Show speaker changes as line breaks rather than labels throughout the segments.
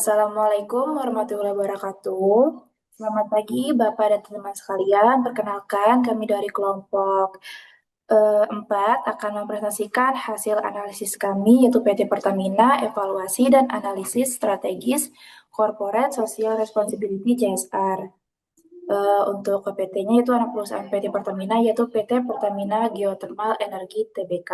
Assalamualaikum warahmatullahi wabarakatuh. Selamat pagi Bapak dan teman-teman sekalian. Perkenalkan kami dari kelompok 4 akan mempresentasikan hasil analisis kami yaitu PT Pertamina, evaluasi dan analisis strategis Corporate Social Responsibility CSR. Untuk PT-nya itu anak perusahaan PT Pertamina yaitu PT Pertamina Geothermal Energi Tbk.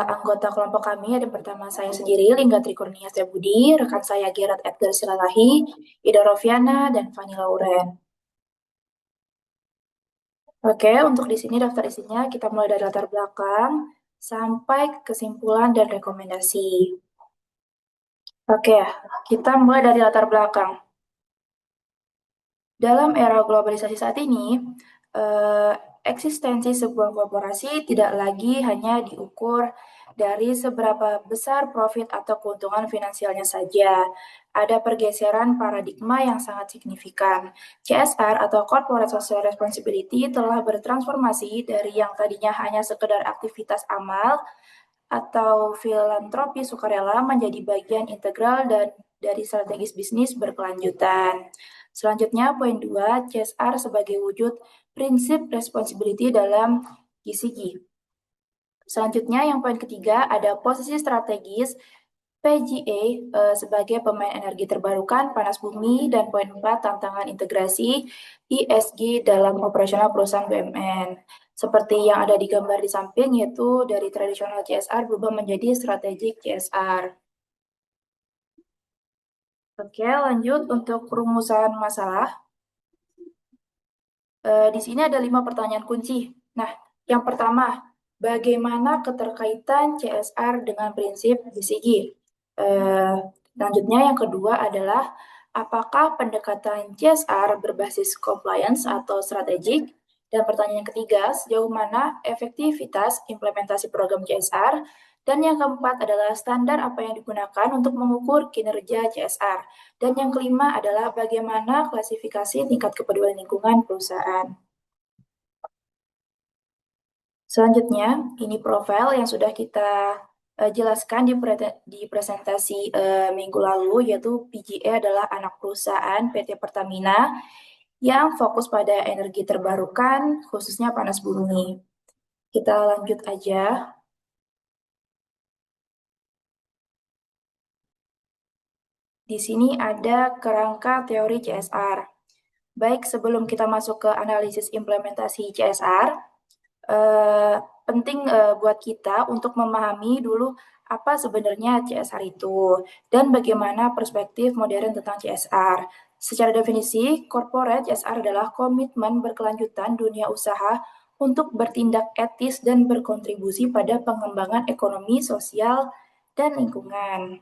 Anggota kelompok kami ada pertama saya sendiri, Lingga Trikurnia Budi, rekan saya Gerard Edgar Silalahi, Ida Roviana, dan Fanny Lauren. Oke, untuk di sini daftar isinya kita mulai dari latar belakang sampai kesimpulan dan rekomendasi. Oke, kita mulai dari latar belakang. Dalam era globalisasi saat ini, eksistensi sebuah korporasi tidak lagi hanya diukur dari seberapa besar profit atau keuntungan finansialnya saja. Ada pergeseran paradigma yang sangat signifikan. CSR atau Corporate Social Responsibility telah bertransformasi dari yang tadinya hanya sekedar aktivitas amal atau filantropi sukarela menjadi bagian integral dan dari strategis bisnis berkelanjutan. Selanjutnya, poin 2, CSR sebagai wujud prinsip responsibility dalam GCG. Selanjutnya, yang poin ketiga, ada posisi strategis PGA sebagai pemain energi terbarukan, panas bumi, dan poin 4, tantangan integrasi ESG dalam operasional perusahaan BUMN. Seperti yang ada di gambar di samping, yaitu dari tradisional CSR berubah menjadi strategic CSR. Oke, lanjut untuk perumusan masalah. Di sini ada 5 pertanyaan kunci. Nah, yang pertama, bagaimana keterkaitan CSR dengan prinsip BCG? Selanjutnya, yang kedua adalah, apakah pendekatan CSR berbasis compliance atau strategik? Dan pertanyaan yang ketiga, sejauh mana efektivitas implementasi program CSR? Dan yang keempat adalah standar apa yang digunakan untuk mengukur kinerja CSR. Dan yang kelima adalah bagaimana klasifikasi tingkat kepedulian lingkungan perusahaan. Selanjutnya, ini profil yang sudah kita jelaskan di presentasi minggu lalu, yaitu PGA adalah anak perusahaan PT Pertamina yang fokus pada energi terbarukan, khususnya panas bumi. Kita lanjut aja. Di sini ada kerangka teori CSR. Baik, sebelum kita masuk ke analisis implementasi CSR, penting buat kita untuk memahami dulu apa sebenarnya CSR itu dan bagaimana perspektif modern tentang CSR. Secara definisi, corporate CSR adalah komitmen berkelanjutan dunia usaha untuk bertindak etis dan berkontribusi pada pengembangan ekonomi, sosial, dan lingkungan.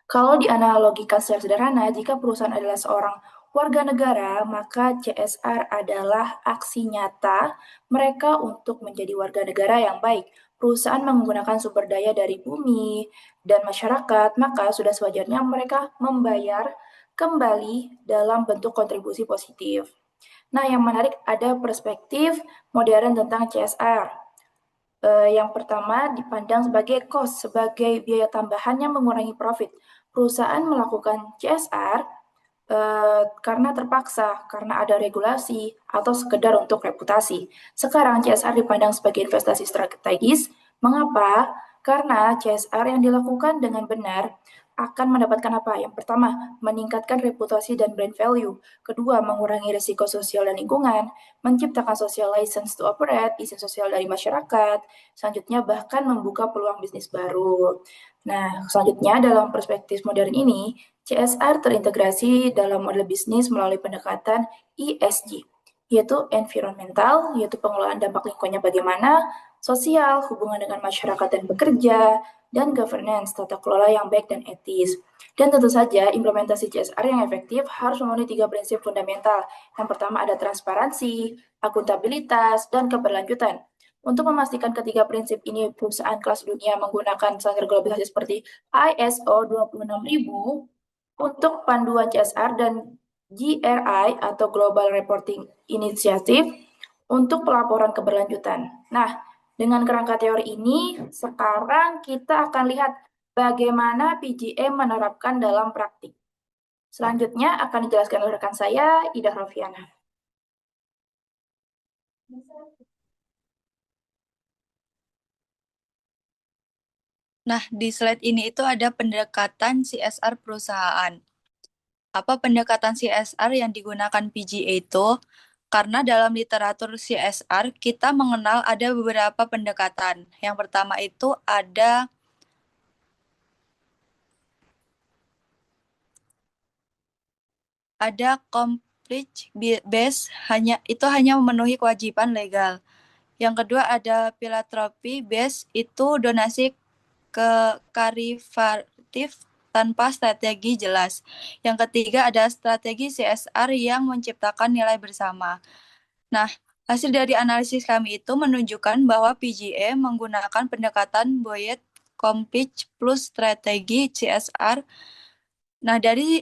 Kalau dianalogikan secara sederhana, jika perusahaan adalah seorang warga negara, maka CSR adalah aksi nyata mereka untuk menjadi warga negara yang baik. Perusahaan menggunakan sumber daya dari bumi dan masyarakat, maka sudah sewajarnya mereka membayar kembali dalam bentuk kontribusi positif. Nah, yang menarik ada perspektif modern tentang CSR. Yang pertama dipandang sebagai cost, sebagai biaya tambahan yang mengurangi profit. Perusahaan melakukan CSR karena terpaksa, karena ada regulasi, atau sekedar untuk reputasi. Sekarang CSR dipandang sebagai investasi strategis. Mengapa? Karena CSR yang dilakukan dengan benar akan mendapatkan apa? Yang pertama, meningkatkan reputasi dan brand value. Kedua, mengurangi risiko sosial dan lingkungan, menciptakan social license to operate, izin sosial dari masyarakat. Selanjutnya, bahkan membuka peluang bisnis baru. Nah, selanjutnya dalam perspektif modern ini, CSR terintegrasi dalam model bisnis melalui pendekatan ESG, yaitu environmental, yaitu pengelolaan dampak lingkungannya bagaimana, sosial, hubungan dengan masyarakat dan pekerja, dan governance, tata kelola yang baik dan etis. Dan tentu saja implementasi CSR yang efektif harus memenuhi 3 prinsip fundamental. Yang pertama ada transparansi, akuntabilitas, dan keberlanjutan. Untuk memastikan ketiga prinsip ini, perusahaan kelas dunia menggunakan standar globalisasi seperti ISO 26000 untuk panduan CSR dan GRI atau Global Reporting Initiative untuk pelaporan keberlanjutan. Nah, dengan kerangka teori ini, sekarang kita akan lihat bagaimana PGE menerapkan dalam praktik. Selanjutnya akan dijelaskan oleh rekan saya, Ida Rofiana.
Nah, di slide ini itu ada pendekatan CSR perusahaan. Apa pendekatan CSR yang digunakan PGA itu? Karena dalam literatur CSR, kita mengenal ada beberapa pendekatan. Yang pertama itu ada complete base, hanya memenuhi kewajiban legal. Yang kedua ada philanthropy base, itu donasi ke karitatif tanpa strategi jelas. Yang ketiga ada strategi CSR yang menciptakan nilai bersama. Nah, hasil dari analisis kami itu menunjukkan bahwa PGA menggunakan pendekatan Boyet Complete plus strategi CSR. Nah, dari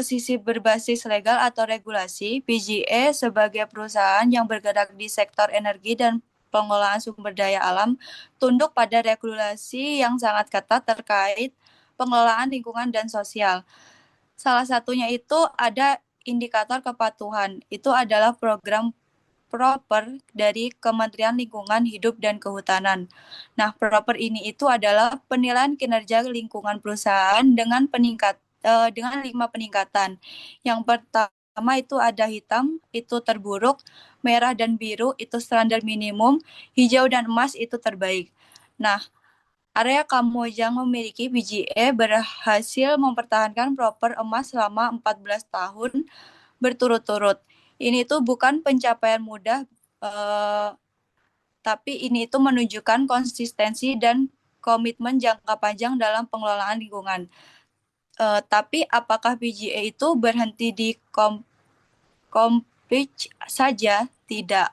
sisi berbasis legal atau regulasi, PGA sebagai perusahaan yang bergerak di sektor energi dan pengelolaan sumber daya alam tunduk pada regulasi yang sangat ketat terkait pengelolaan lingkungan dan sosial. Salah satunya itu ada indikator kepatuhan. Itu adalah program proper dari Kementerian Lingkungan Hidup dan Kehutanan. Nah, proper ini itu adalah penilaian kinerja lingkungan perusahaan dengan 5 peningkatan. Yang pertama itu ada hitam, itu terburuk, merah dan biru itu standar minimum, hijau dan emas itu terbaik. Nah, area Kamojang memiliki BGE berhasil mempertahankan proper emas selama 14 tahun berturut-turut. Ini tuh bukan pencapaian mudah, eh, tapi ini itu menunjukkan konsistensi dan komitmen jangka panjang dalam pengelolaan lingkungan. Tapi apakah PGA itu berhenti di complete saja? Tidak.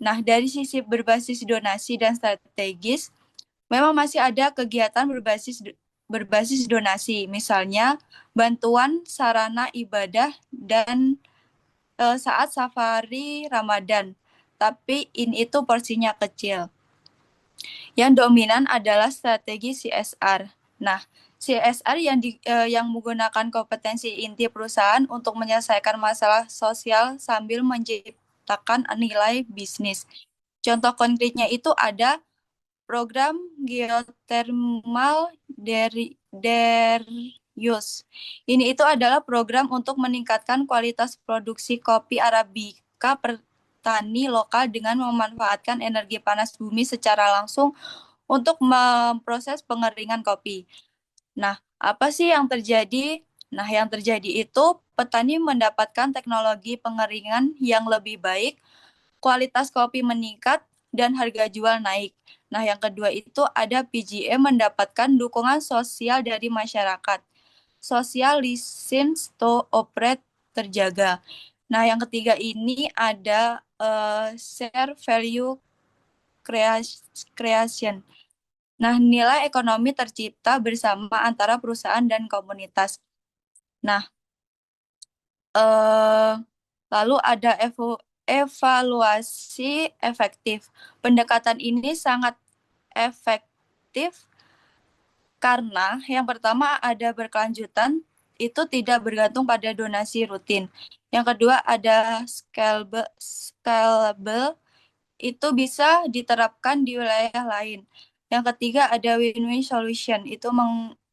Nah, dari sisi berbasis donasi dan strategis, memang masih ada kegiatan berbasis donasi, misalnya bantuan sarana ibadah dan saat safari Ramadan, tapi ini itu porsinya kecil. Yang dominan adalah strategi CSR. Nah, CSR yang menggunakan kompetensi inti perusahaan untuk menyelesaikan masalah sosial sambil menciptakan nilai bisnis. Contoh konkretnya itu ada program geothermal Derius. Ini itu adalah program untuk meningkatkan kualitas produksi kopi Arabica petani lokal dengan memanfaatkan energi panas bumi secara langsung untuk memproses pengeringan kopi. Nah, apa sih yang terjadi? Nah, yang terjadi itu petani mendapatkan teknologi pengeringan yang lebih baik, kualitas kopi meningkat, dan harga jual naik. Nah, yang kedua itu ada PGE mendapatkan dukungan sosial dari masyarakat. Social license to operate terjaga. Nah, yang ketiga ini ada share value creation. Nah, nilai ekonomi tercipta bersama antara perusahaan dan komunitas. Nah, eh, lalu ada evaluasi efektif. Pendekatan ini sangat efektif karena yang pertama ada berkelanjutan, itu tidak bergantung pada donasi rutin. Yang kedua ada scalable, itu bisa diterapkan di wilayah lain. Yang ketiga ada win-win solution, itu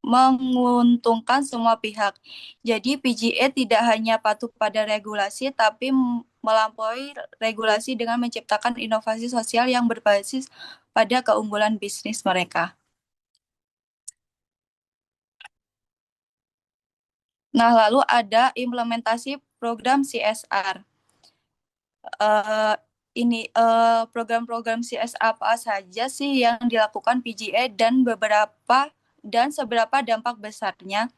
menguntungkan semua pihak. Jadi PGA tidak hanya patuh pada regulasi, tapi melampaui regulasi dengan menciptakan inovasi sosial yang berbasis pada keunggulan bisnis mereka. Nah, lalu ada implementasi program CSR. Eh, program-program CSR apa saja sih yang dilakukan PGA dan seberapa dampak besarnya?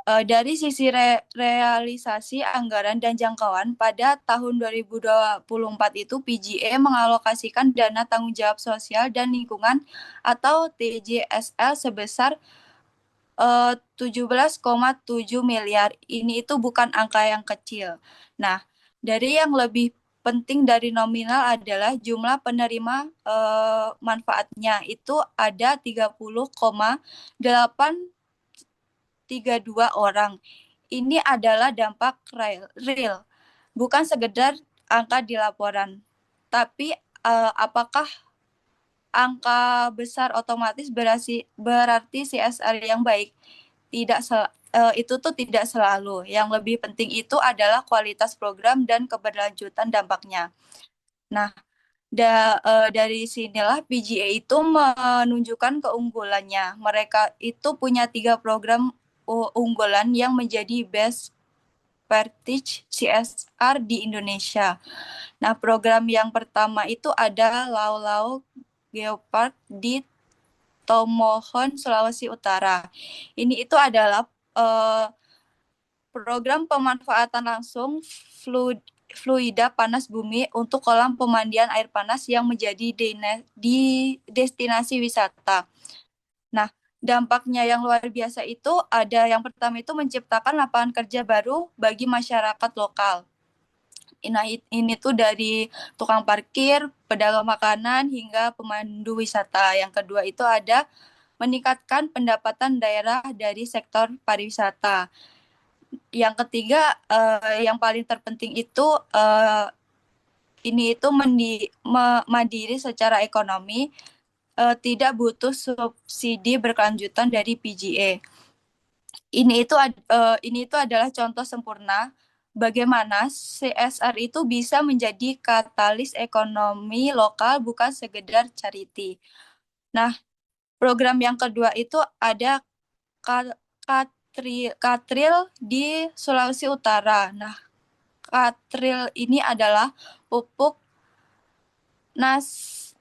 Dari sisi realisasi anggaran dan jangkauan, pada tahun 2024 itu PGA mengalokasikan dana tanggung jawab sosial dan lingkungan atau TJSL sebesar 17,7 miliar. Ini itu bukan angka yang kecil. Nah, dari yang lebih penting dari nominal adalah jumlah penerima manfaatnya. Itu ada 30,832 orang. Ini adalah dampak real, bukan sekedar angka di laporan. Tapi apakah angka besar otomatis berarti CSR yang baik? Tidak itu tuh tidak selalu. Yang lebih penting itu adalah kualitas program dan keberlanjutan dampaknya. Nah, dari sinilah PGA itu menunjukkan keunggulannya. Mereka itu punya 3 program unggulan yang menjadi best practice CSR di Indonesia. Nah, program yang pertama itu ada Lau Lau Geopark di Tomohon, Sulawesi Utara. Ini itu adalah program pemanfaatan langsung fluida panas bumi untuk kolam pemandian air panas yang menjadi destinasi wisata. Nah, dampaknya yang luar biasa itu ada yang pertama itu menciptakan lapangan kerja baru bagi masyarakat lokal. Nah, ini tuh dari tukang parkir, pedagang makanan, hingga pemandu wisata. Yang kedua itu ada meningkatkan pendapatan daerah dari sektor pariwisata. Yang ketiga, yang paling terpenting itu ini itu mandiri secara ekonomi, tidak butuh subsidi berkelanjutan dari PGA. Ini itu adalah contoh sempurna bagaimana CSR itu bisa menjadi katalis ekonomi lokal bukan sekedar charity. Nah, program yang kedua itu ada Katril di Sulawesi Utara. Nah, Katril ini adalah pupuk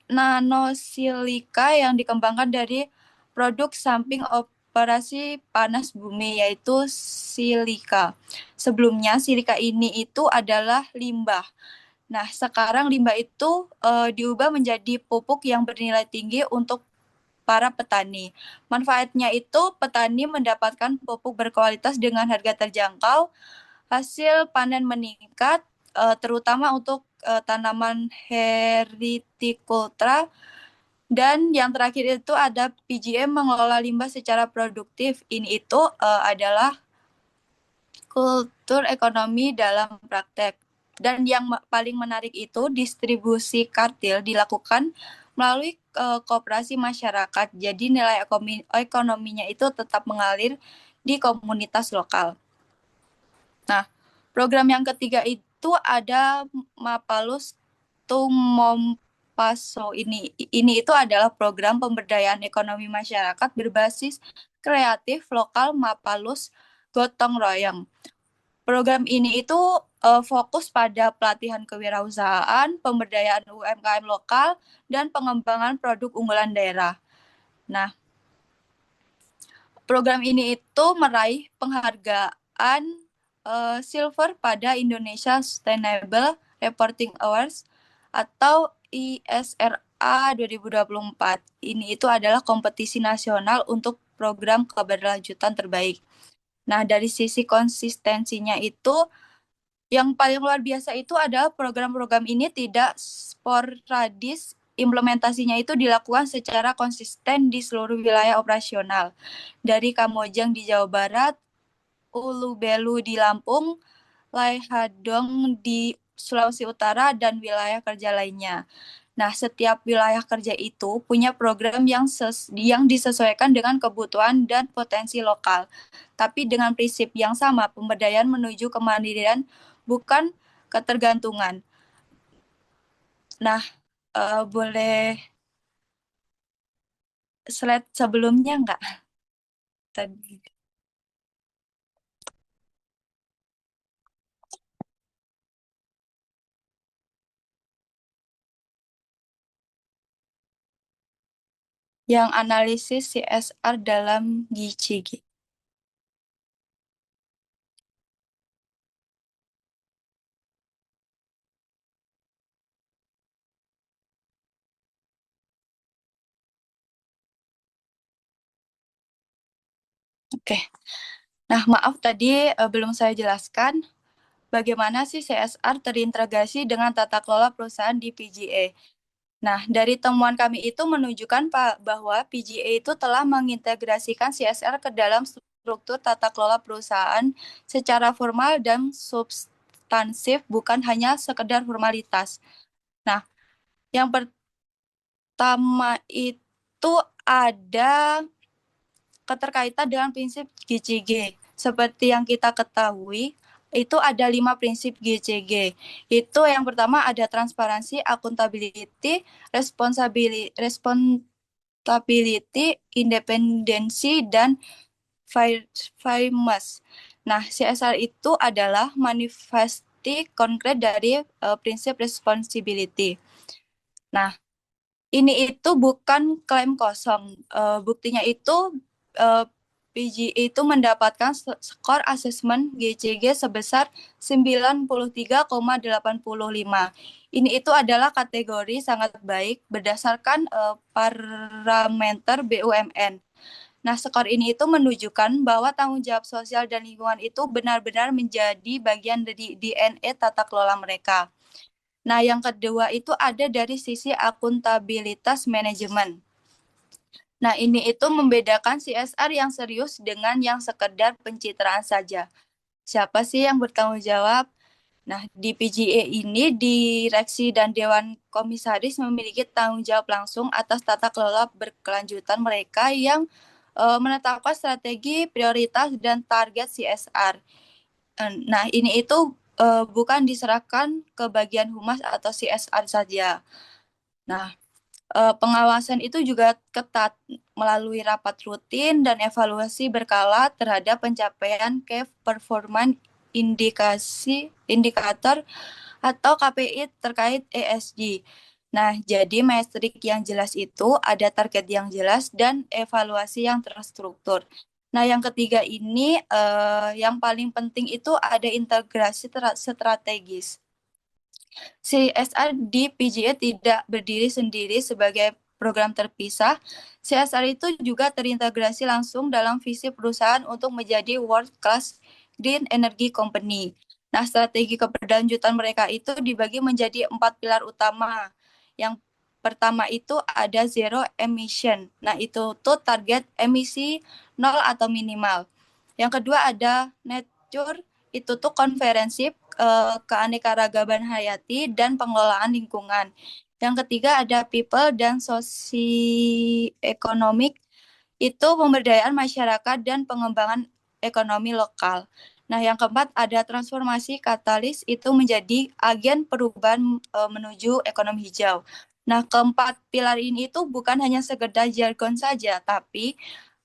nanosilika yang dikembangkan dari produk samping operasi panas bumi, yaitu silika. Sebelumnya silika ini itu adalah limbah. Nah, sekarang limbah itu diubah menjadi pupuk yang bernilai tinggi untuk para petani. Manfaatnya itu petani mendapatkan pupuk berkualitas dengan harga terjangkau, hasil panen meningkat, terutama untuk tanaman hortikultura, dan yang terakhir itu ada PGM mengelola limbah secara produktif. Ini itu adalah kultur ekonomi dalam praktek. Dan yang paling menarik itu distribusi kartil dilakukan melalui koperasi masyarakat. Jadi nilai ekonominya itu tetap mengalir di komunitas lokal. Nah, program yang ketiga itu ada Mapalus Tumompaso. Ini itu adalah program pemberdayaan ekonomi masyarakat berbasis kreatif lokal Mapalus Gotong Royong. Program ini itu fokus pada pelatihan kewirausahaan, pemberdayaan UMKM lokal, dan pengembangan produk unggulan daerah. Nah, program ini itu meraih penghargaan Silver pada Indonesia Sustainable Reporting Awards atau ISRA 2024. Ini itu adalah kompetisi nasional untuk program keberlanjutan terbaik. Nah, dari sisi konsistensinya itu yang paling luar biasa itu adalah program-program ini tidak sporadis, implementasinya itu dilakukan secara konsisten di seluruh wilayah operasional. Dari Kamojang di Jawa Barat, Ulu Belu di Lampung, Laihadong di Sulawesi Utara, dan wilayah kerja lainnya. Nah, setiap wilayah kerja itu punya program yang disesuaikan dengan kebutuhan dan potensi lokal. Tapi dengan prinsip yang sama, pemberdayaan menuju kemandirian bukan ketergantungan. Nah, boleh slide sebelumnya nggak? Tadi. Yang analisis CSR dalam GCG. Oke. Nah, maaf tadi belum saya jelaskan bagaimana sih CSR terintegrasi dengan tata kelola perusahaan di PGA. Nah, dari temuan kami itu menunjukkan Pak bahwa PGA itu telah mengintegrasikan CSR ke dalam struktur tata kelola perusahaan secara formal dan substansif, bukan hanya sekedar formalitas. Nah, yang pertama itu ada keterkaitan dengan prinsip GCG. Seperti yang kita ketahui, itu ada 5 prinsip GCG. Itu yang pertama ada transparansi, accountability, responsibility, independensi, dan fairness. Nah, CSR itu adalah manifesti konkret dari prinsip responsibility. Nah, ini itu bukan klaim kosong. Buktinya itu PGA itu mendapatkan skor asesmen GCG sebesar 93,85. Ini itu adalah kategori sangat baik berdasarkan parameter BUMN. Nah, skor ini itu menunjukkan bahwa tanggung jawab sosial dan lingkungan itu benar-benar menjadi bagian dari DNA tata kelola mereka. Nah, yang kedua itu ada dari sisi akuntabilitas manajemen. Nah, ini itu membedakan CSR yang serius dengan yang sekedar pencitraan saja. Siapa sih yang bertanggung jawab? Nah, di PGA ini, direksi dan Dewan Komisaris memiliki tanggung jawab langsung atas tata kelola berkelanjutan mereka yang menetapkan strategi, prioritas, dan target CSR. Nah, ini itu bukan diserahkan ke bagian humas atau CSR saja. Nah, pengawasan itu juga ketat melalui rapat rutin dan evaluasi berkala terhadap pencapaian key performance indikator atau KPI terkait ESG. Nah, jadi metrik yang jelas itu ada target yang jelas dan evaluasi yang terstruktur. Nah, yang ketiga ini yang paling penting itu ada integrasi strategis. CSR di PGA tidak berdiri sendiri sebagai program terpisah. CSR itu juga terintegrasi langsung dalam visi perusahaan untuk menjadi world class green energy company. Nah, strategi keberlanjutan mereka itu dibagi menjadi 4 pilar utama. Yang pertama itu ada zero emission. Nah, itu tuh target emisi nol atau minimal. Yang kedua ada nature, itu tuh konferensi keanekaragaman hayati dan pengelolaan lingkungan. Yang ketiga ada people dan sosioekonomik, itu pemberdayaan masyarakat dan pengembangan ekonomi lokal. Nah, yang keempat ada transformasi katalis, itu menjadi agen perubahan menuju ekonomi hijau. Nah, keempat pilar ini itu bukan hanya sekedar jargon saja, tapi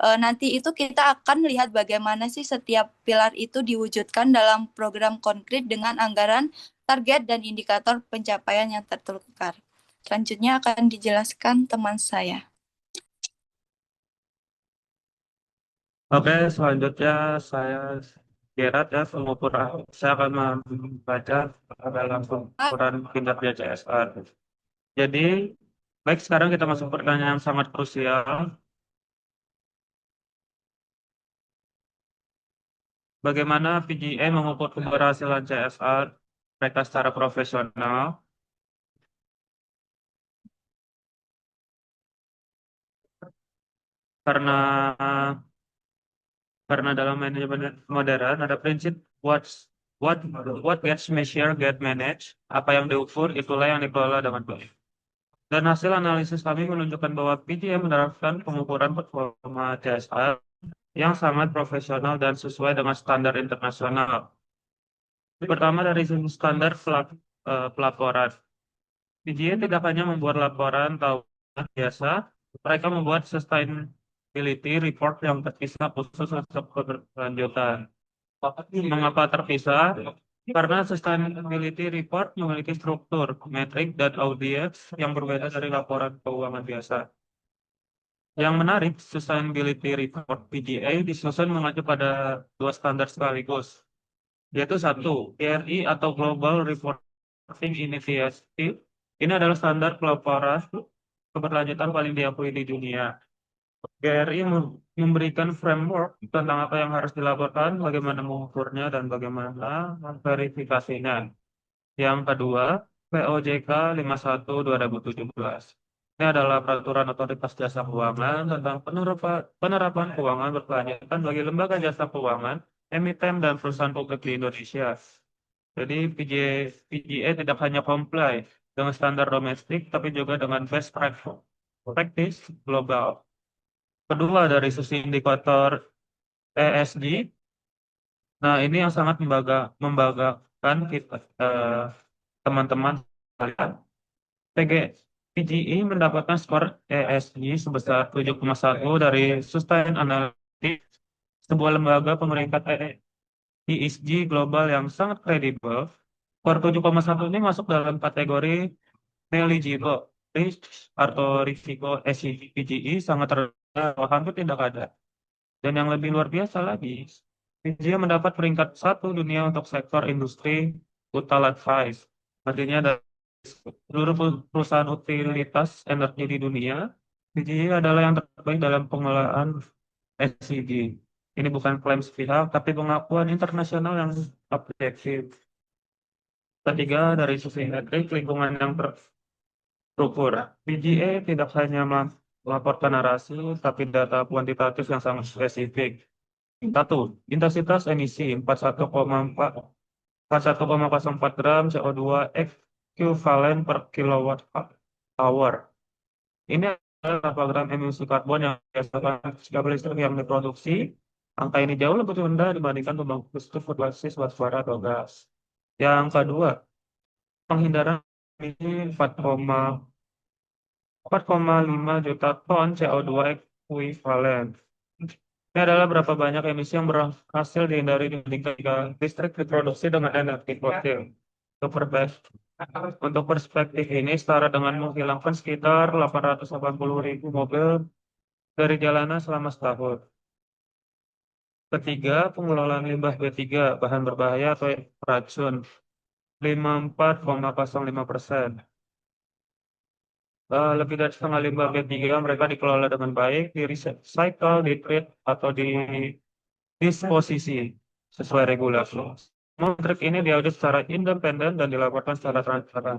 nanti itu kita akan lihat bagaimana sih setiap pilar itu diwujudkan dalam program konkret dengan anggaran, target, dan indikator pencapaian yang tertukar. Selanjutnya akan dijelaskan teman saya.
Oke, selanjutnya saya Gerard ya, saya akan membaca dalam pengukuran kinerja CSR. Jadi, baik sekarang kita masuk pertanyaan yang sangat krusial. Bagaimana PGA mengukur keberhasilan CSR mereka secara profesional? Karena karena dalam manajemen modern ada prinsip what what gets measured get managed. Apa yang diukur itulah yang dikelola dengan baik. Dan hasil analisis kami menunjukkan bahwa PGA menerapkan pengukuran performa CSR yang sangat profesional dan sesuai dengan standar internasional. Pertama dari sisi standar pelaporan. PGA tidak hanya membuat laporan tahunan biasa, mereka membuat sustainability report yang terpisah khusus untuk keberlanjutan. Mengapa terpisah? Karena sustainability report memiliki struktur, metrik, dan audiens yang berbeda dari laporan keuangan biasa. Yang menarik, sustainability report PGA disusun mengacu pada dua standar sekaligus, yaitu satu, GRI atau Global Reporting Initiative. Ini adalah standar pelaporan keberlanjutan paling diakui di dunia. GRI memberikan framework tentang apa yang harus dilaporkan, bagaimana mengukurnya, dan bagaimana verifikasinya. Yang kedua, POJK 51/2017. Ini adalah peraturan otoritas jasa keuangan tentang penerapan keuangan berkelanjutan bagi lembaga jasa keuangan, emiten, dan perusahaan publik di Indonesia. Jadi PGA tidak hanya comply dengan standar domestik, tapi juga dengan best practice global. Kedua, dari sisi indikator ESG, nah ini yang sangat membanggakan kita, teman-teman sekalian. PG, PGI mendapatkan skor ESG sebesar 7,1 dari Sustainalytics, sebuah lembaga pemeringkat ESG global yang sangat kredibel. Skor 7,1 ini masuk dalam kategori negligible risk atau risiko ESG. PGI sangat rendah atau hampir tidak ada. Dan yang lebih luar biasa lagi, India mendapat peringkat 1 dunia untuk sektor industri Total Advice. Artinya dari seluruh perusahaan utilitas energi di dunia, India adalah yang terbaik dalam pengelolaan SDG. Ini bukan klaim sepihak, tapi pengakuan internasional yang objektif. Ketiga, dari sisi metrik lingkungan yang terukur. PGA tidak hanya melaporkan narasi, tapi data kuantitatif yang sangat spesifik. Satu, intensitas emisi 41,04 gram CO2 ekivalen per kilowatt hour. Ini adalah berapa gram emisi karbon yang dihasilkan jika listrik yang diproduksi. Angka ini jauh lebih rendah dibandingkan pembangkit listrik berbasis batubara atau gas. Yang kedua, penghindaran emisi 4,5 juta ton CO2 ekuivalen. Ini adalah berapa banyak emisi yang berhasil dihindari dibandingkan jika listrik diproduksi dengan energi fosil. Untuk perspektif ini setara dengan menghilangkan sekitar 880.000 mobil dari jalanan selama setahun. Ketiga, pengelolaan limbah B3, bahan berbahaya atau racun, 54,05%. Lebih dari setengah limbah B3 mereka dikelola dengan baik, di recycle, di treat, atau di disposisi sesuai regulasi. Metrik ini diaudit secara independen dan dilaporkan secara transparan.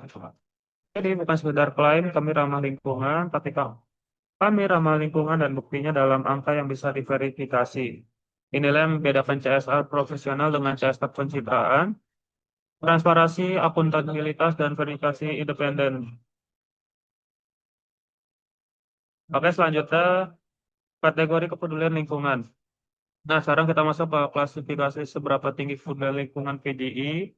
Jadi bukan sekedar klaim kami ramah lingkungan, tapi kami ramah lingkungan dan buktinya dalam angka yang bisa diverifikasi. Inilah yang membedakan CSR profesional dengan CSR pencitraan, transparansi, akuntabilitas, dan verifikasi independen. Oke, selanjutnya kategori kepedulian lingkungan. Nah, sekarang kita masuk ke klasifikasi seberapa tinggi kepedulian lingkungan PGI.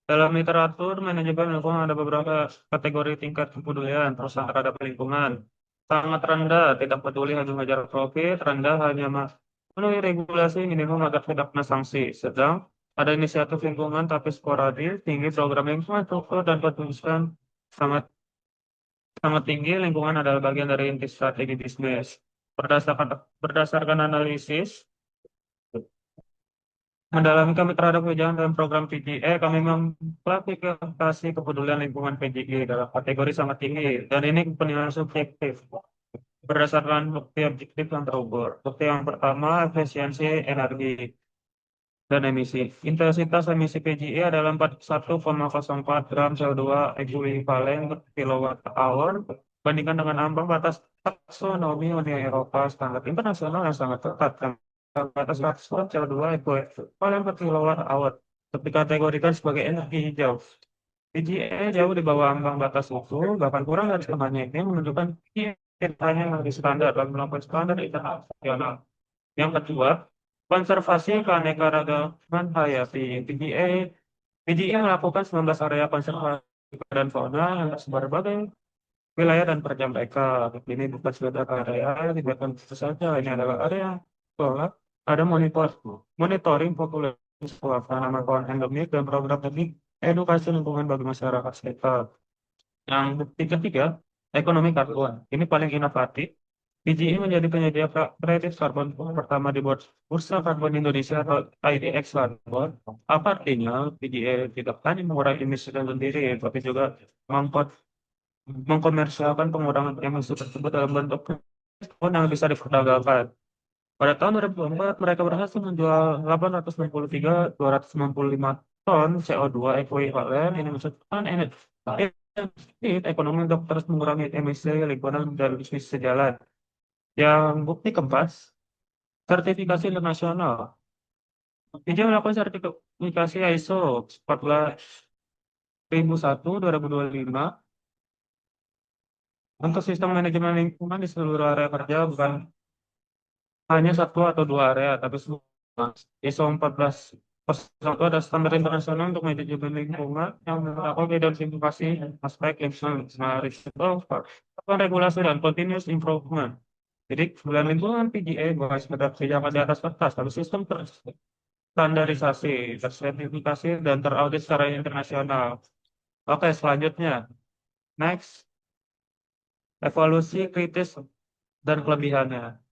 Dalam literatur manajemen lingkungan ada beberapa kategori tingkat kepedulian perusahaan terhadap lingkungan. Sangat rendah, tidak peduli hanya mengejar profit, rendah hanya memenuhi regulasi minimum agar tidak kena sanksi. Sedang ada inisiatif lingkungan tapi sporadis, tinggi program lingkungan struktur dan kontribusikan sangat sangat tinggi. Lingkungan adalah bagian dari inti strategi bisnis. Berdasarkan analisis mendalami kami terhadap kebijakan dalam program PGE, kami mengklasifikasi kepedulian lingkungan PGE dalam kategori sangat tinggi, dan ini penilaian subjektif berdasarkan bukti objektif yang terukur. Bukti yang pertama, efisiensi energi dan emisi. Intensitas emisi PGE adalah 41,04 gram CO2 ekuivalen per kilowatt hour, bandingkan dengan ambang batas taksonomi Uni Eropa standar internasional yang sangat ketat. Batas gram CO2 ekuivalen per kilowatt hour dikategorikan sebagai energi hijau. PGE jauh di bawah ambang batas itu, bahkan kurang dari setengahnya. Ini menunjukkan hanya lebih standar dan melakukan standar internasional. Yang kedua, konservasi keanekaragaman hayati. PGE melakukan 19 area konservasi dan fauna yang tersebar berbagai wilayah dan per jam mereka. Ini bukan sekedar area, tidak tentu saja. Ini adalah area sekolah. Ada monitoring populasi sekolah, penanaman endemik, dan program teknik edukasi lingkungan bagi masyarakat sekitar. Yang ketiga, ekonomi karbon. Ini paling inovatif. PGI menjadi penyedia kredit karbon pertama di Bursa Karbon Indonesia atau IDX Karbon. Apa artinya? PGI tidak hanya mengurangi emisi sendiri, tapi juga mengkomersialkan pengurangan emisi tersebut dalam bentuk tahun yang bisa diperdagangkan. Pada tahun 2004, mereka berhasil menjual 863.295 ton CO2 ekuivalen. Ini menunjukkan ekonomi untuk terus mengurangi emisi lingkungan dan bisnis sejalan. Yang bukti keempat, sertifikasi internasional. Dia melakukan sertifikasi ISO 14001-2025 untuk sistem manajemen lingkungan di seluruh area kerja, bukan hanya satu atau dua area, tapi semua. ISO 1401 ada standar internasional untuk manajemen lingkungan yang melakukan identifikasi aspek lingkungan, regulasi dan continuous improvement. Jadi, bulan lingkungan PGA bukan sekedar kebijakan di atas kertas, tapi sistem terstandarisasi, tersertifikasi, dan teraudit secara internasional. Oke, selanjutnya. Next, evaluasi kritis dan kelebihannya.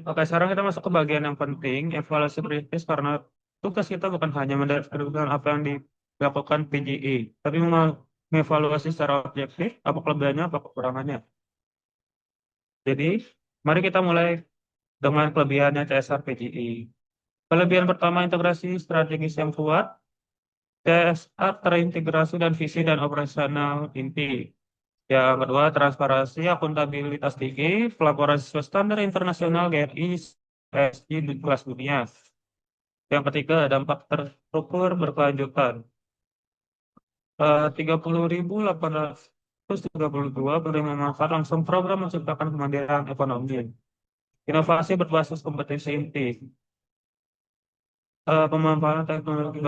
Oke, sekarang kita masuk ke bagian yang penting, evaluasi kritis, karena tugas kita bukan hanya mendeskripsikan apa yang dilakukan PGI, tapi mengevaluasi secara objektif, apa kelebihannya, apa kekurangannya. Jadi, mari kita mulai dengan kelebihannya CSR PGI. Kelebihan pertama, integrasi strategis yang kuat. CSR terintegrasi dan visi dan operasional inti. Yang kedua, transparansi, akuntabilitas tinggi, pelaporan sesuai standar internasional GRI, ESG di kelas dunia. Yang ketiga, dampak terukur berkelanjutan. 30.832 penerima manfaat langsung program menciptakan kemandirian ekonomi. Inovasi berbasis kompetensi inti. Pemanfaatan teknologi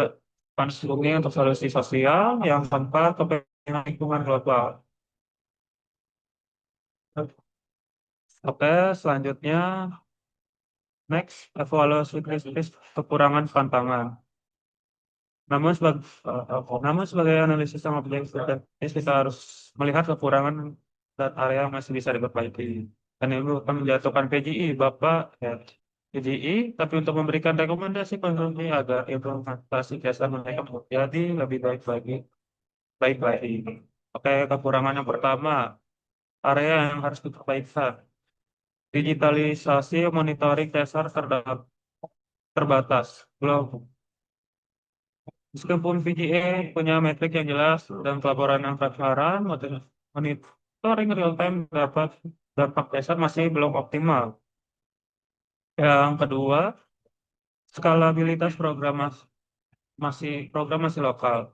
panas bumi untuk solusi sosial yang tanpa kepentingan lingkungan global. Oke, selanjutnya next, evaluasi kritis kekurangan tantangan. Namun sebagai analisis yang objektif, kita harus melihat kekurangan dan area yang masih bisa diperbaiki. Dan ini akan menjatuhkan PGI, Bapak ya, PGI, tapi untuk memberikan rekomendasi konsumsi agar implementasi jasa mereka menjadi lebih baik lagi. Oke, kekurangan yang pertama, area yang harus diperbaiki. Digitalisasi monitoring dasar terbatas. Belum. Meskipun VGA punya metrik yang jelas dan pelaporan yang transparan, monitoring real-time dampak dasar masih belum optimal. Yang kedua, skalabilitas program masih lokal.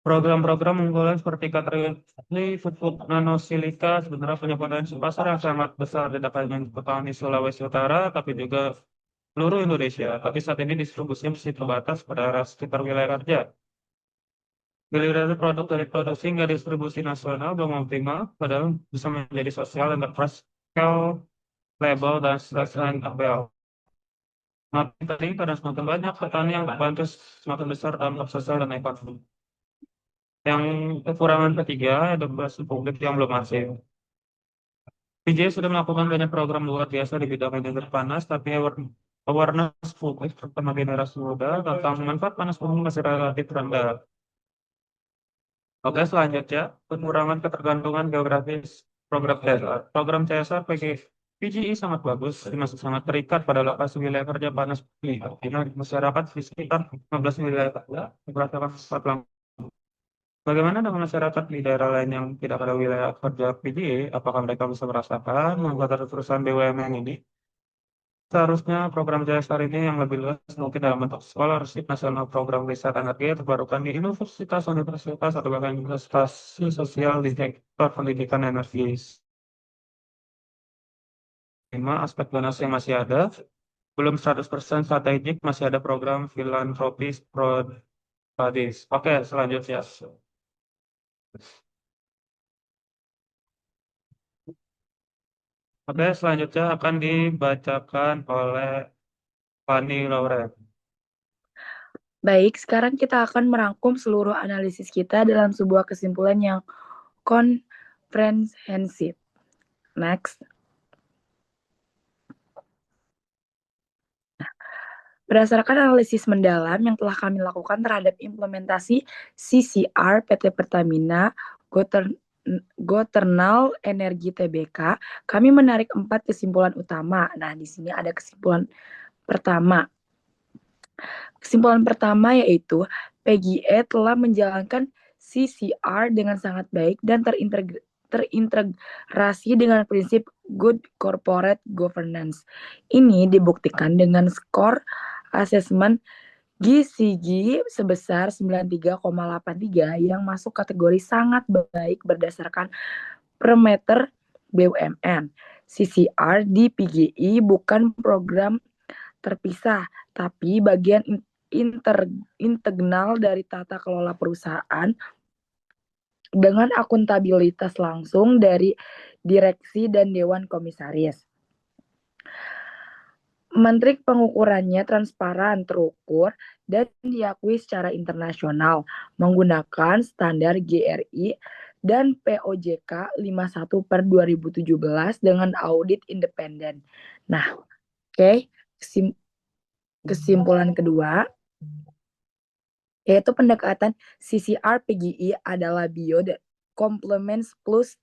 Program-program unggulan seperti Katrili, Pupuk Nanosilika sebenarnya punya potensi pasar yang sangat besar, tidak hanya di petani Sulawesi Utara, tapi juga seluruh Indonesia. Tapi saat ini distribusinya masih terbatas pada area sekitar wilayah kerja. Giliran produk dari produksi hingga distribusi nasional belum optimal, padahal bisa menjadi sosial enterprise scale, label, dan label. Makin tadi karena semakin banyak petani yang terbantu, semakin besar dampak sosial dan ekonomi. Yang kekurangan ketiga, edukasi publik yang belum masif. PJ sudah melakukan banyak program luar biasa di bidang energi panas, tapi awareness publik terutama generasi muda tentang manfaat panas bumi masih relatif rendah. Oke, selanjutnya, pengurangan ketergantungan geografis program CSR. Program CSR PGI sangat bagus, masih sangat terikat pada lokasi wilayah kerja panas bumi. Artinya masyarakat di sekitar 15 wilayah kerja merasakan manfaat langsung. Bagaimana dengan masyarakat di daerah lain yang tidak ada wilayah kerja PGI? Apakah mereka bisa merasakan manfaat dari perusahaan BUMN ini? Seharusnya program CSR ini yang lebih luas mungkin dalam bentuk scholarship nasional, program riset energi terbarukan di universitas atau bahkan investasi sosial di sektor pendidikan energi. 5. Aspek donasi yang masih ada, belum 100% strategik, masih ada program filantropis pro tadis. Oke, selanjutnya. Oke, selanjutnya akan dibacakan oleh Fani Lauren.
Baik, sekarang kita akan merangkum seluruh analisis kita dalam sebuah kesimpulan yang komprehensif. Next. Berdasarkan analisis mendalam yang telah kami lakukan terhadap implementasi CCR PT Pertamina Goternal Energi TBK, kami menarik 4 kesimpulan utama. Nah, di sini ada kesimpulan pertama. Kesimpulan pertama yaitu PGE telah menjalankan CCR dengan sangat baik dan terintegrasi dengan prinsip good corporate governance. Ini dibuktikan dengan skor asesmen GCG sebesar 93,83 yang masuk kategori sangat baik berdasarkan parameter BUMN. CCR di PGI bukan program terpisah, tapi bagian integral dari tata kelola perusahaan dengan akuntabilitas langsung dari direksi dan dewan komisaris. Mentrik pengukurannya transparan, terukur, dan diakui secara internasional menggunakan standar GRI dan POJK 51/2017 dengan audit independen. Nah, oke, kesimpulan kedua yaitu pendekatan CCR PGI adalah biode complements plus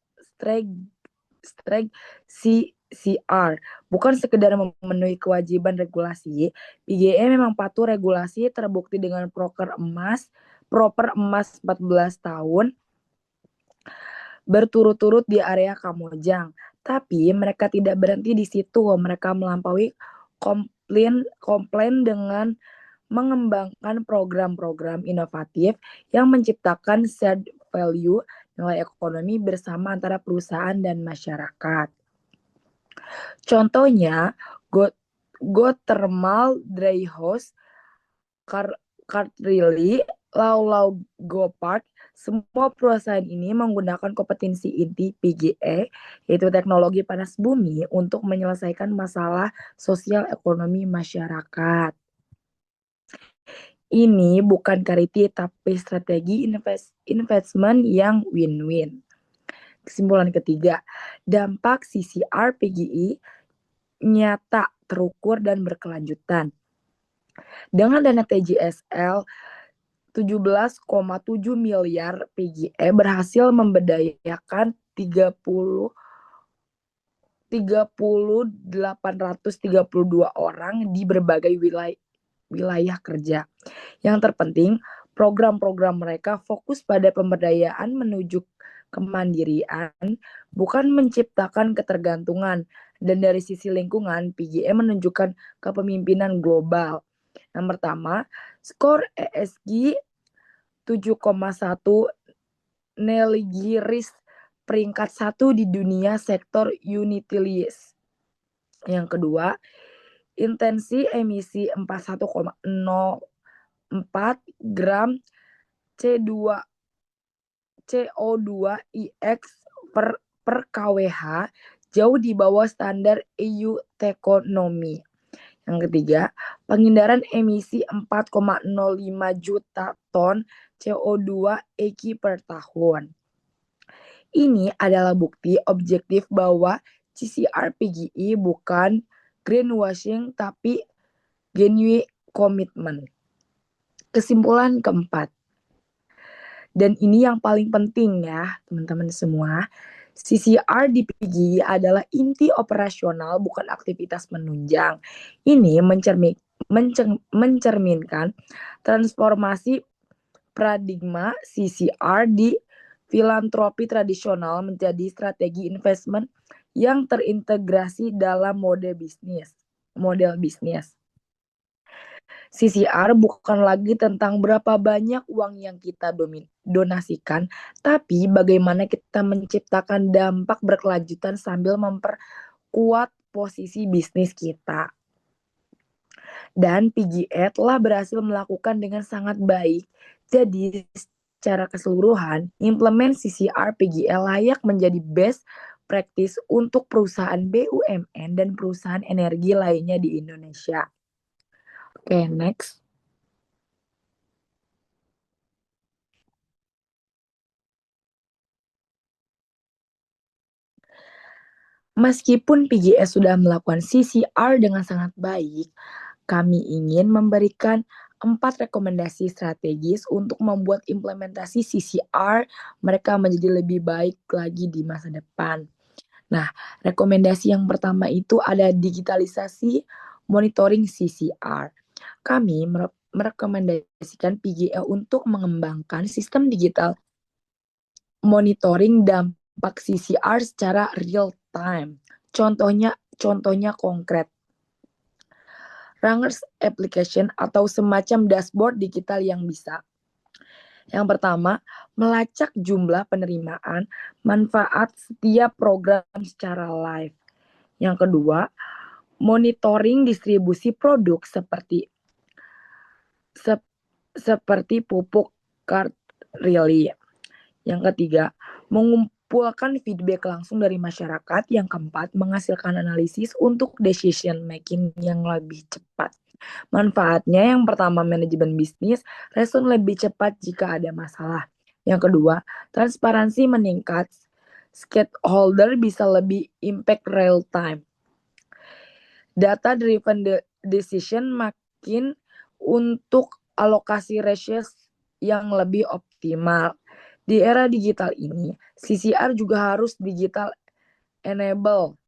CCR, bukan sekedar memenuhi kewajiban regulasi. PGE memang patuh regulasi terbukti dengan proper emas 14 tahun berturut-turut di area Kamojang. Tapi mereka tidak berhenti di situ, mereka melampaui komplain dengan mengembangkan program-program inovatif yang menciptakan shared value nilai ekonomi bersama antara perusahaan dan masyarakat. Contohnya, Geothermal Dry House, Kartrilli, Lau Go Park, semua perusahaan ini menggunakan kompetensi inti PGE, yaitu teknologi panas bumi, untuk menyelesaikan masalah sosial ekonomi masyarakat. Ini bukan kariti, tapi strategi investment yang win-win. Kesimpulan ketiga, dampak CCR PGI nyata, terukur, dan berkelanjutan. Dengan dana TJSL 17,7 miliar, PGE berhasil memberdayakan 832 orang di berbagai wilayah kerja. Yang terpenting, program-program mereka fokus pada pemberdayaan menuju kemandirian, bukan menciptakan ketergantungan. Dan dari sisi lingkungan, PGE menunjukkan kepemimpinan global. Yang pertama, skor ESG 7,1, Nelly Giris peringkat 1 di dunia sektor utilities. Yang kedua, intensi emisi 41,04 gram CO2 per kWh, jauh di bawah standar EU Taxonomy. Yang ketiga, penghindaran emisi 4,05 juta ton CO2 eki per tahun. Ini adalah bukti objektif bahwa CCR PGI bukan greenwashing tapi genuine commitment. Kesimpulan keempat, dan ini yang paling penting ya teman-teman semua, CCR di PGI adalah inti operasional, bukan aktivitas menunjang. Ini mencerminkan transformasi paradigma CCR di filantropi tradisional menjadi strategi investment yang terintegrasi dalam model bisnis. CCR bukan lagi tentang berapa banyak uang yang kita donasikan, tapi bagaimana kita menciptakan dampak berkelanjutan sambil memperkuat posisi bisnis kita. Dan PGE telah berhasil melakukan dengan sangat baik. Jadi secara keseluruhan, implement CCR PGE layak menjadi best practice untuk perusahaan BUMN dan perusahaan energi lainnya di Indonesia. Oke, next. Meskipun PGS sudah melakukan CCR dengan sangat baik, kami ingin memberikan 4 rekomendasi strategis untuk membuat implementasi CCR mereka menjadi lebih baik lagi di masa depan. Nah, rekomendasi yang pertama itu ada digitalisasi monitoring CCR. Kami merekomendasikan PGE untuk mengembangkan sistem digital monitoring dampak CCR secara real time. Contohnya konkret. Rangers application atau semacam dashboard digital yang bisa. Yang pertama, melacak jumlah penerimaan manfaat setiap program secara live. Yang kedua, monitoring distribusi produk seperti pupuk Kartrilli. Yang ketiga, mengumpulkan feedback langsung dari masyarakat. Yang keempat, menghasilkan analisis untuk decision making yang lebih cepat. Manfaatnya yang pertama, manajemen bisnis, respon lebih cepat jika ada masalah. Yang kedua, transparansi meningkat, stakeholder bisa lebih impact real time. Data driven decision makin untuk alokasi resource yang lebih optimal. Di era digital ini, CCR juga harus digital enable.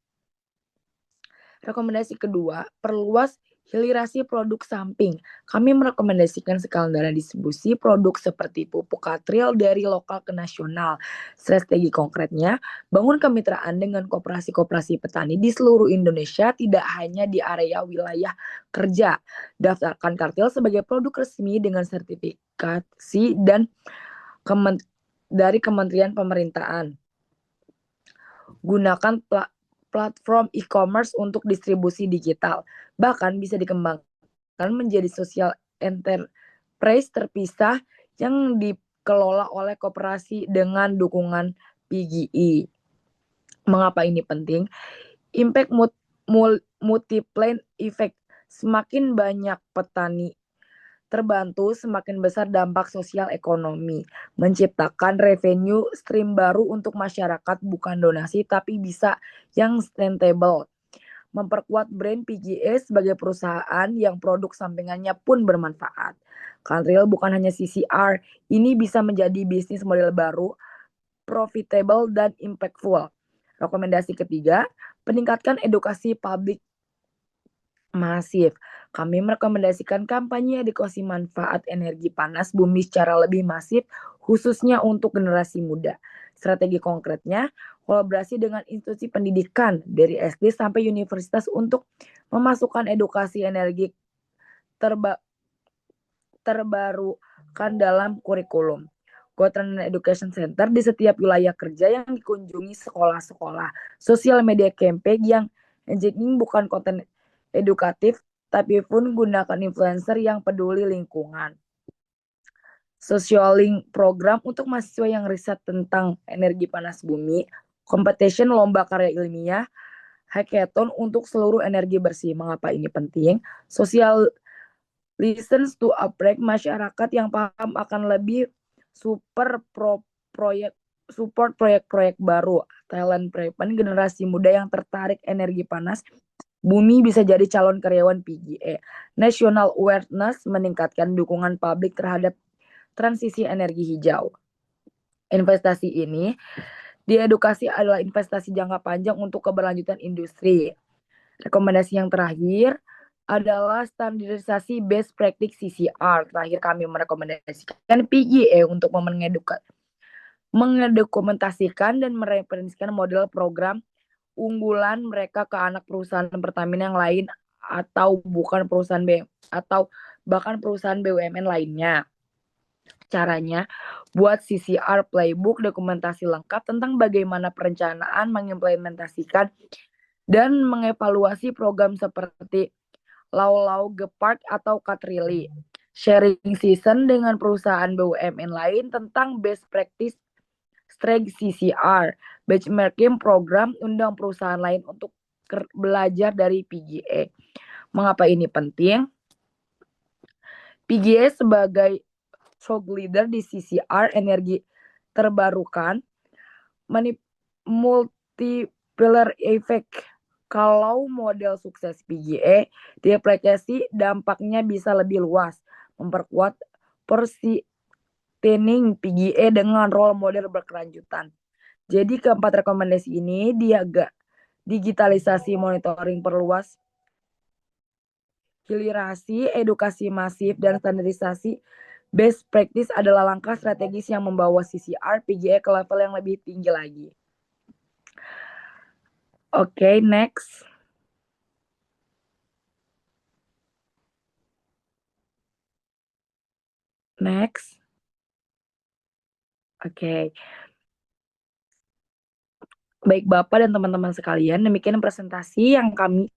Rekomendasi kedua, perluas hilirisasi produk samping. Kami merekomendasikan skala dana distribusi produk seperti pupuk Kartril dari lokal ke nasional. Strategi konkretnya, bangun kemitraan dengan koperasi-koperasi petani di seluruh Indonesia, tidak hanya di area wilayah kerja. Daftarkan Kartril sebagai produk resmi dengan sertifikasi dan dari Kementerian Pemerintahan. Gunakan platform e-commerce untuk distribusi digital. Bahkan bisa dikembangkan menjadi social enterprise terpisah yang dikelola oleh koperasi dengan dukungan PGI. Mengapa ini penting? Impact multiplier effect. Semakin banyak petani terbantu, semakin besar dampak sosial ekonomi, menciptakan revenue stream baru untuk masyarakat, bukan donasi tapi bisa yang sustainable. Memperkuat brand PGE sebagai perusahaan yang produk sampingannya pun bermanfaat. Kartril bukan hanya CCR, ini bisa menjadi bisnis model baru, profitable dan impactful. Rekomendasi ketiga, peningkatkan edukasi publik masif. Kami merekomendasikan kampanye edukasi manfaat energi panas bumi secara lebih masif, khususnya untuk generasi muda. Strategi konkretnya, kolaborasi dengan institusi pendidikan dari SD sampai universitas untuk memasukkan edukasi energi terbarukan dalam kurikulum. Gotran Education Center di setiap wilayah kerja yang dikunjungi sekolah-sekolah. Sosial media campaign yang engaging bukan konten edukatif, tapi pun gunakan influencer yang peduli lingkungan. Social link program untuk mahasiswa yang riset tentang energi panas bumi, competition lomba karya ilmiah, hackathon untuk seluruh energi bersih. Mengapa ini penting? Social listens to upright, masyarakat yang paham akan lebih support proyek-proyek baru. Talent Prepon, generasi muda yang tertarik energi panas bumi bisa jadi calon karyawan PGE. National awareness, meningkatkan dukungan publik terhadap transisi energi hijau. Investasi ini di edukasi adalah investasi jangka panjang untuk keberlanjutan industri. Rekomendasi yang terakhir adalah standarisasi best practice CCR. Terakhir kami merekomendasikan PGE untuk mengedokumentasikan dan mereferensikan model program unggulan mereka ke anak perusahaan Pertamina yang lain atau bahkan perusahaan BUMN lainnya. Caranya, buat CCR playbook, dokumentasi lengkap tentang bagaimana perencanaan, mengimplementasikan dan mengevaluasi program seperti Lau Gepark atau Kartrili. Sharing season dengan perusahaan BUMN lain tentang best practice CCR, benchmarking program, undang perusahaan lain untuk belajar dari PGE. Mengapa ini penting? PGE sebagai thought leader di CCR energi terbarukan, multiplier effect. Kalau model sukses PGE diaplikasi, dampaknya bisa lebih luas, memperkuat positioning PGE dengan role model berkelanjutan. Jadi keempat rekomendasi ini digitalisasi monitoring perluas, hilirisasi, edukasi masif, dan standarisasi best practice adalah langkah strategis yang membawa CCR PGE ke level yang lebih tinggi lagi. Oke, next. Next. Oke. Baik Bapak dan teman-teman sekalian, demikian presentasi yang kami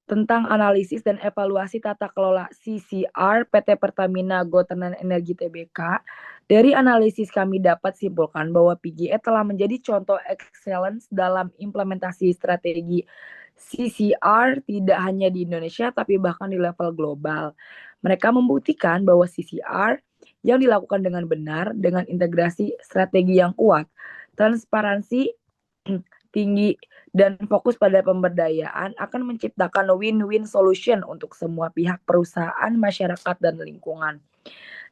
tentang analisis dan evaluasi tata kelola CCR PT Pertamina Gotenan Energi Tbk. Dari analisis kami dapat simpulkan bahwa PGE telah menjadi contoh excellence dalam implementasi strategi CCR tidak hanya di Indonesia tapi bahkan di level global. Mereka membuktikan bahwa CCR yang dilakukan dengan benar, dengan integrasi strategi yang kuat, transparansi tinggi, dan fokus pada pemberdayaan akan menciptakan win-win solution untuk semua pihak perusahaan, masyarakat, dan lingkungan.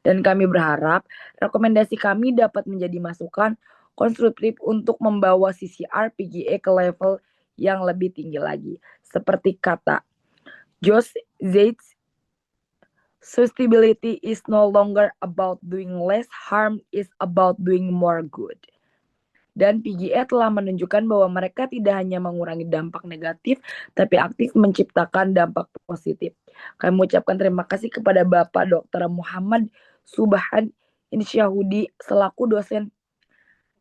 Dan kami berharap rekomendasi kami dapat menjadi masukan konstruktif untuk membawa CCR PGE ke level yang lebih tinggi lagi. Seperti kata Josh Zaitz, sustainability is no longer about doing less harm, it's about doing more good. Dan PGE telah menunjukkan bahwa mereka tidak hanya mengurangi dampak negatif, tapi aktif menciptakan dampak positif. Kami mengucapkan terima kasih kepada Bapak Dr. Muhammad Subhan Insyahudi selaku dosen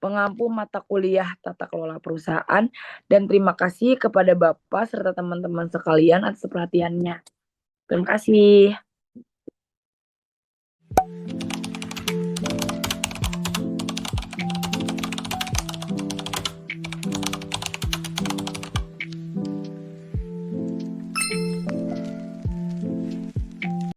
pengampu mata kuliah tata kelola perusahaan, dan terima kasih kepada Bapak serta teman-teman sekalian atas perhatiannya. Terima kasih.